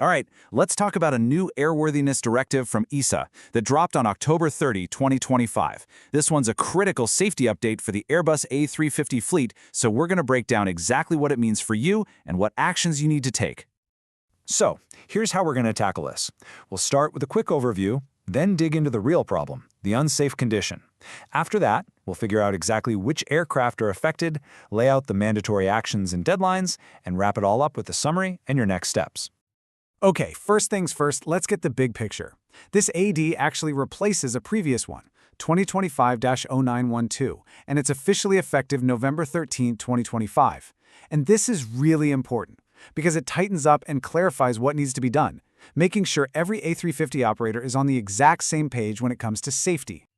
All right, let's talk about a new airworthiness directive from EASA that dropped on October 30, 2025. This one's a critical safety update for the Airbus A350 fleet, so we're going to break down exactly what it means for you and what actions you need to take. So, here's how we're going to tackle this. We'll start with a quick overview, then dig into the real problem, the unsafe condition. After that, we'll figure out exactly which aircraft are affected, lay out the mandatory actions and deadlines, and wrap it all up with a summary and your next steps. Okay, first things first, let's get the big picture. This AD actually replaces a previous one, 2025-0912, and it's officially effective November 13, 2025. And this is really important because it tightens up and clarifies what needs to be done, making sure every A350 operator is on the exact same page when it comes to safety.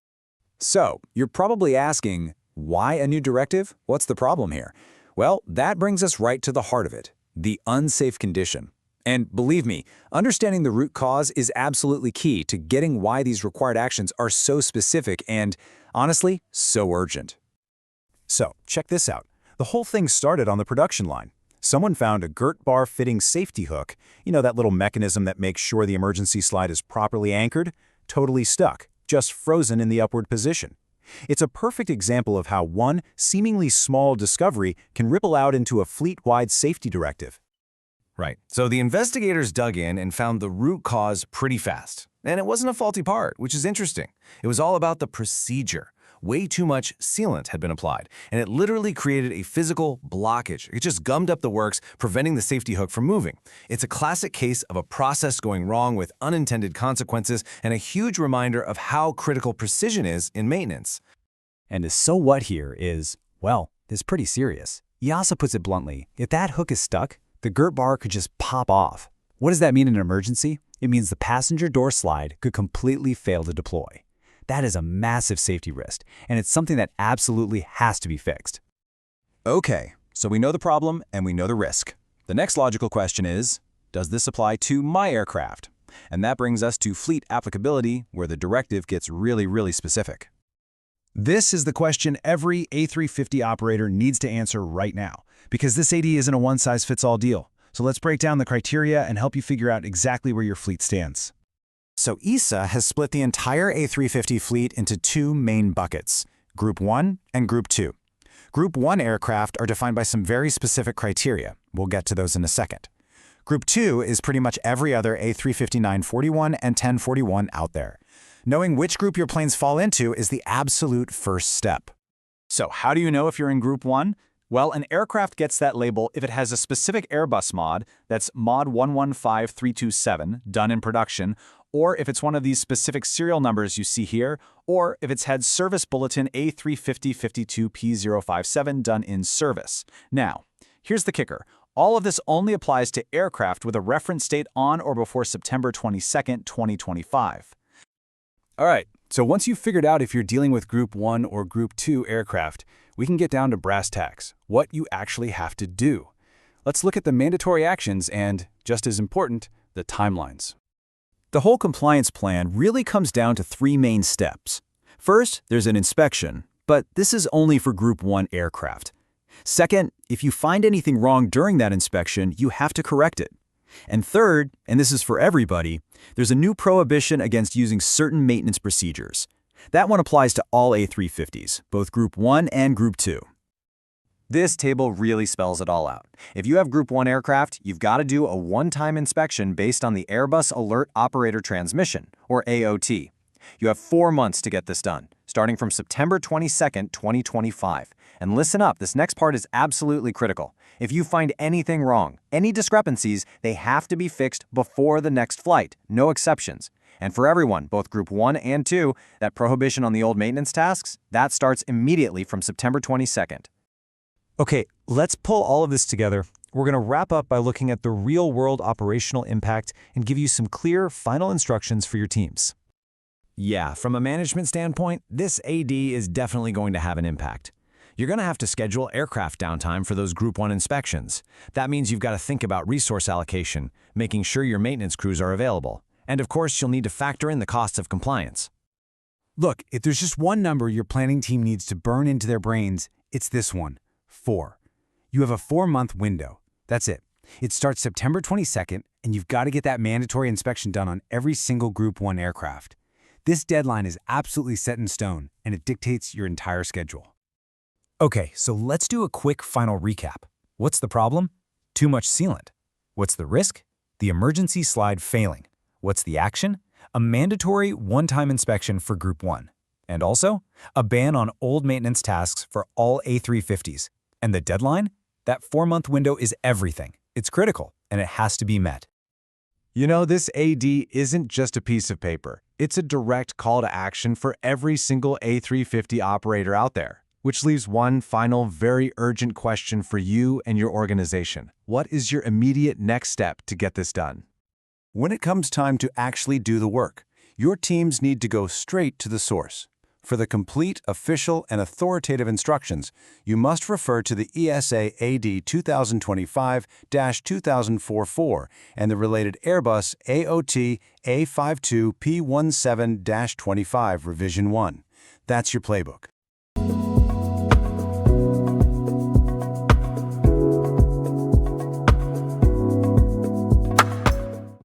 So, you're probably asking, why a new directive? What's the problem here? Well, that brings us right to the heart of it, the unsafe condition. And believe me, understanding the root cause is absolutely key to getting why these required actions are so specific and, honestly, so urgent. So, check this out. The whole thing started on the production line. Someone found a Girt bar fitting safety hook, that little mechanism that makes sure the emergency slide is properly anchored, totally stuck, just frozen in the upward position. It's a perfect example of how one seemingly small discovery can ripple out into a fleet-wide safety directive. Right. So the investigators dug in and found the root cause pretty fast. And it wasn't a faulty part, which is interesting. It was all about the procedure. Way too much sealant had been applied, and it literally created a physical blockage. It just gummed up the works, preventing the safety hook from moving. It's a classic case of a process going wrong with unintended consequences and a huge reminder of how critical precision is in maintenance. And the so what here is, well, it's pretty serious. EASA puts it bluntly, if that hook is stuck, the Girt bar could just pop off. What does that mean in an emergency? It means the passenger door slide could completely fail to deploy. That is a massive safety risk, and it's something that absolutely has to be fixed. Okay, so we know the problem and we know the risk. The next logical question is, does this apply to my aircraft? And that brings us to fleet applicability, where the directive gets really specific. This is the question every A350 operator needs to answer right now, because this AD isn't a one-size-fits-all deal. So let's break down the criteria and help you figure out exactly where your fleet stands. So EASA has split the entire A350 fleet into two main buckets, Group 1 and Group 2. Group 1 aircraft are defined by some very specific criteria. We'll get to those in a second. Group 2 is pretty much every other A350-941 and 1041 out there. Knowing which group your planes fall into is the absolute first step. So how do you know if you're in Group 1? Well, an aircraft gets that label if it has a specific Airbus mod, that's mod 115327, done in production, or if it's one of these specific serial numbers you see here, or if it's had Service Bulletin A350-52P057 done in service. Now, here's the kicker. All of this only applies to aircraft with a reference date on or before September 22, 2025. All right, so once you've figured out if you're dealing with Group 1 or Group 2 aircraft, we can get down to brass tacks, what you actually have to do. Let's look at the mandatory actions and, just as important, the timelines. The whole compliance plan really comes down to three main steps. First, there's an inspection, but this is only for Group 1 aircraft. Second, if you find anything wrong during that inspection, you have to correct it. And third, and this is for everybody, there's a new prohibition against using certain maintenance procedures. That one applies to all A350s, both Group 1 and Group 2. This table really spells it all out. If you have Group 1 aircraft, you've got to do a one-time inspection based on the Airbus Alert Operator Transmission, or AOT. You have 4 months to get this done, starting from September 22, 2025. And listen up, this next part is absolutely critical. If you find anything wrong, any discrepancies, they have to be fixed before the next flight, no exceptions. And for everyone, both Group 1 and 2, that prohibition on the old maintenance tasks, that starts immediately from September 22nd. Okay, let's pull all of this together. We're going to wrap up by looking at the real-world operational impact and give you some clear final instructions for your teams. Yeah, from a management standpoint, this AD is definitely going to have an impact. You're going to have to schedule aircraft downtime for those Group 1 inspections. That means you've got to think about resource allocation, making sure your maintenance crews are available. And of course, you'll need to factor in the costs of compliance. Look, if there's just one number your planning team needs to burn into their brains, it's this one, 4. You have a 4-month window. That's it. It starts September 22nd and you've got to get that mandatory inspection done on every single Group 1 aircraft. This deadline is absolutely set in stone, and it dictates your entire schedule. Okay, so let's do a quick final recap. What's the problem? Too much sealant. What's the risk? The emergency slide failing. What's the action? A mandatory one-time inspection for Group 1. And also, a ban on old maintenance tasks for all A350s. And the deadline? That 4-month window is everything. It's critical, and it has to be met. You know, this AD isn't just a piece of paper. It's a direct call to action for every single A350 operator out there. Which leaves one final, very urgent question for you and your organization. What is your immediate next step to get this done? When it comes time to actually do the work, your teams need to go straight to the source. For the complete, official, and authoritative instructions, you must refer to the EASA AD 2025-2044 and the related Airbus AOT A52P17-25 Revision 1. That's your playbook.